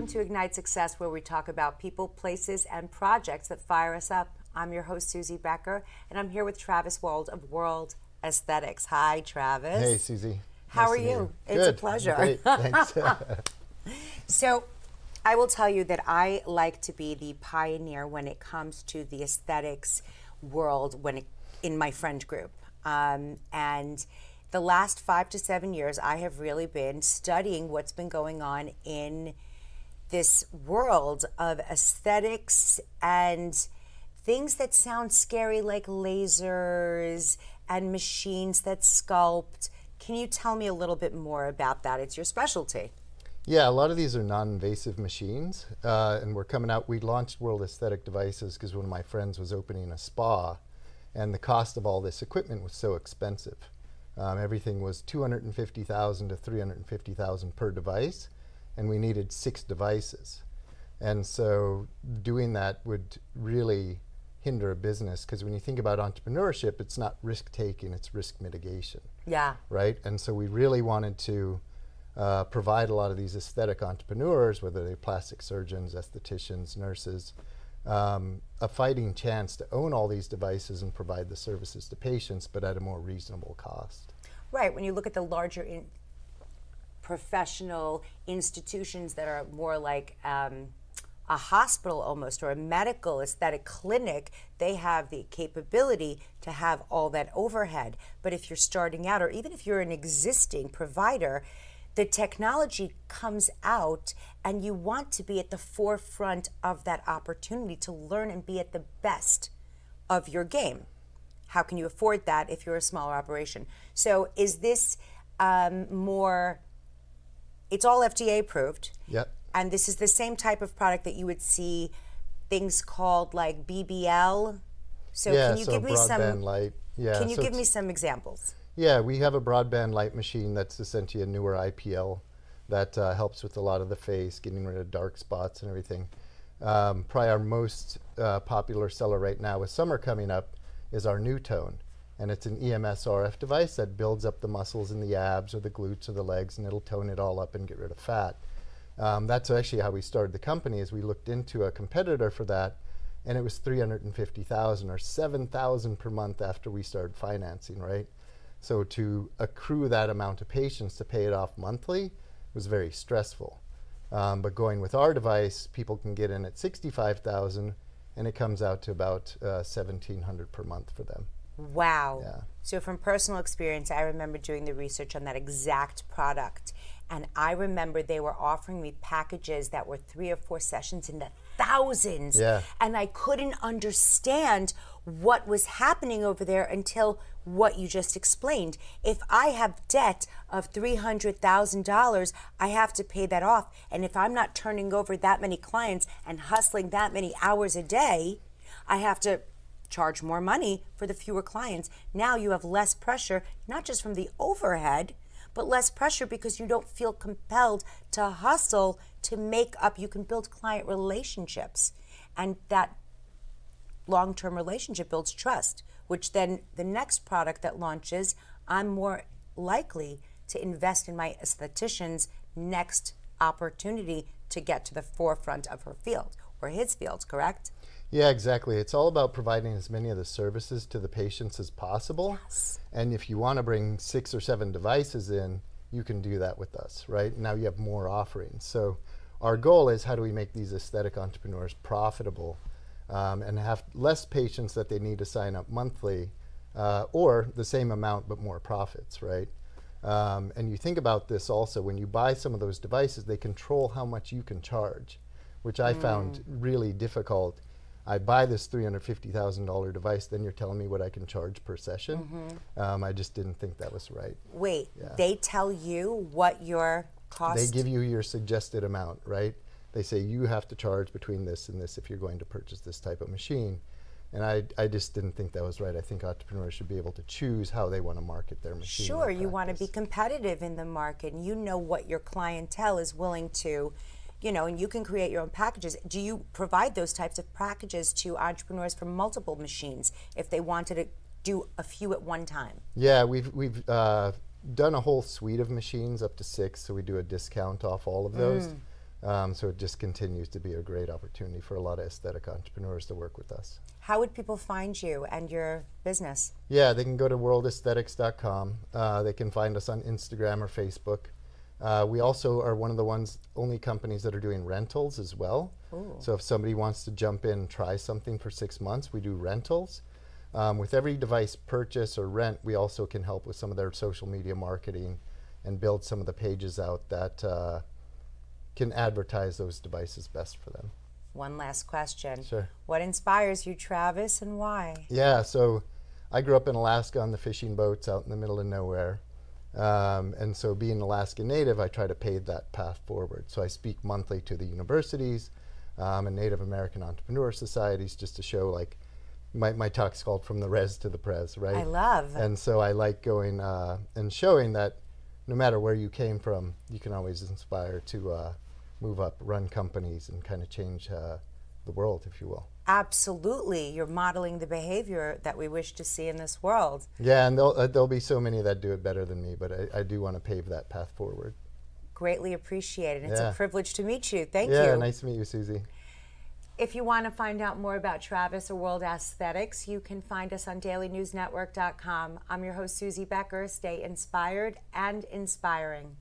Welcome to Ignite Success, where we talk about people, places, and projects that fire us up. I'm your host, Suzie Becker, and I'm here with Travis Wold of World Aesthetix. Hi, Travis. Hey, Suzie. How Nice are to meet you? It's Good. a pleasure. Great, thanks. So, I will tell you that I like to be the pioneer when it comes to the aesthetics world in my friend group. And the last 5 to 7 years, I have really been studying what's been going on in this world of aesthetics and things that sound scary, like lasers and machines that sculpt. Can you tell me a little bit more about that? It's your specialty. Yeah, a lot of these are non-invasive machines, and we're coming out. We launched World Aesthetic Devices because one of my friends was opening a spa, and the cost of all this equipment was so expensive. Everything was $250,000 to $350,000 per device, and we needed 6 devices. And so doing that would really hinder a business, because when you think about entrepreneurship, it's not risk-taking, it's risk mitigation. Yeah. Right? And so we really wanted to provide a lot of these aesthetic entrepreneurs, whether they're plastic surgeons, estheticians, nurses, a fighting chance to own all these devices and provide the services to patients, but at a more reasonable cost. Right. When you look at the larger professional institutions that are more like a hospital almost, or a medical aesthetic clinic, they have the capability to have all that overhead. But if you're starting out, or even if you're an existing provider, the technology comes out and you want to be at the forefront of that opportunity to learn and be at the best of your game. How can you afford that if you're a smaller operation? So is this more, it's all FDA approved. Yep. And this is the same type of product that you would see things called like BBL. So Yeah, can you give me some broadband light. Yeah, Can you so give me some examples? Yeah, we have a broadband light machine that's essentially a newer IPL that helps with a lot of the face, getting rid of dark spots and everything. Probably our most popular seller right now, with summer coming up, is our new tone. And it's an EMS RF device that builds up the muscles in the abs or the glutes or the legs, and it'll tone it all up and get rid of fat. That's actually how we started the company, is we looked into a competitor for that, and it was $350,000 or $7,000 per month after we started financing, right? So to accrue that amount of patients to pay it off monthly was very stressful. But going with our device, people can get in at $65,000, and it comes out to about $1,700 per month for them. Wow. Yeah. So from personal experience, I remember doing the research on that exact product. And I remember they were offering me packages that were 3 or 4 sessions in the thousands. Yeah. And I couldn't understand what was happening over there until what you just explained. If I have debt of $300,000, I have to pay that off. And if I'm not turning over that many clients and hustling that many hours a day, I have to charge more money for the fewer clients. Now you have less pressure, not just from the overhead, but less pressure because you don't feel compelled to hustle to make up. You can build client relationships, and that long-term relationship builds trust, which then the next product that launches, I'm more likely to invest in my esthetician's next opportunity to get to the forefront of her field or his field, correct? Yeah, exactly. It's all about providing as many of the services to the patients as possible. Yes. And if you want to bring 6 or 7 devices in, you can do that with us, right? Now you have more offerings. So our goal is, how do we make these aesthetic entrepreneurs profitable and have less patients that they need to sign up monthly, or the same amount but more profits, right? And you think about this also, when you buy some of those devices, they control how much you can charge, which I found really difficult. I buy this $350,000 device, then you're telling me what I can charge per session. I just didn't think that was right. Wait, Yeah. they tell you what your cost? They give you your suggested amount, right? They say you have to charge between this and this if you're going to purchase this type of machine. And I just didn't think that was right. I think entrepreneurs should be able to choose how they want to market their machine. Sure, you want to be competitive in the market, and you know what your clientele is willing to, and you can create your own packages. Do you provide those types of packages to entrepreneurs for multiple machines if they wanted to do a few at one time? Yeah, we've done a whole suite of machines up to 6, so we do a discount off all of those. So it just continues to be a great opportunity for a lot of aesthetic entrepreneurs to work with us. How would people find you and your business? Yeah, they can go to worldaesthetics.com. They can find us on Instagram or Facebook. We also are one of the only companies that are doing rentals as well. Ooh. So if somebody wants to jump in and try something for 6 months, we do rentals. With every device purchase or rent, we also can help with some of their social media marketing and build some of the pages out that can advertise those devices best for them. One last question. Sure. What inspires you, Travis, and why? Yeah, so I grew up in Alaska on the fishing boats out in the middle of nowhere. And so being an Alaska native, I try to pave that path forward. So I speak monthly to the universities and Native American entrepreneur societies just to show, like, my talk's called From the Res to the Pres, right? I love. And so I like going and showing that no matter where you came from, you can always inspire to move up, run companies, and kind of change the world, if you will. Absolutely. You're modeling the behavior that we wish to see in this world. Yeah, and there'll be so many that do it better than me, but I do want to pave that path forward. Greatly appreciated. It's Yeah. a privilege to meet you. Thank you. Yeah, nice to meet you, Suzie. If you want to find out more about Travis or World Aesthetics, you can find us on dailynewsnetwork.com. I'm your host, Suzie Becker. Stay inspired and inspiring.